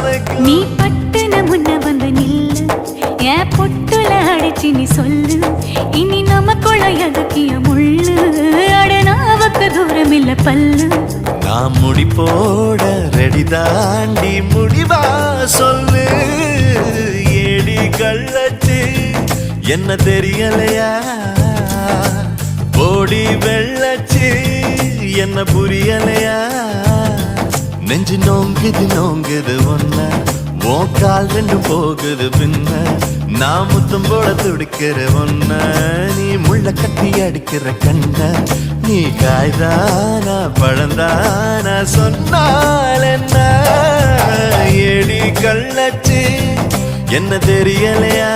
வைக்கும். நீ பட்டுன முன்ன வந்து நில்லு, என் பொட்டுல அடிச்சு நீ சொல்லு, இனி நமக்குள்ள எதுக்கிய முள்ளு, அடனாவுக்கு தூரம் இல்ல பல்லு. நான் முடி போட ரெடி தாண்டி முடிவா சொல்லு. ஏடி கள்ளச்சு என்ன தெரியலையா, போடி வெள்ளச்சு என்ன புரியலையா. நெஞ்சு நோங்குது நோங்குது ஒன்ன, மோக்கால் ரெண்டு போகுது பின்ன. நான் முத்தம் போட துடிக்கிற ஒன்ன, நீ முள்ள கட்டி அடிக்கிற கண்ண. நீ காய்தானா பழந்தானா சொன்னால் என்ன. ஏடி கள்ளச்சு என்ன தெரியலையா.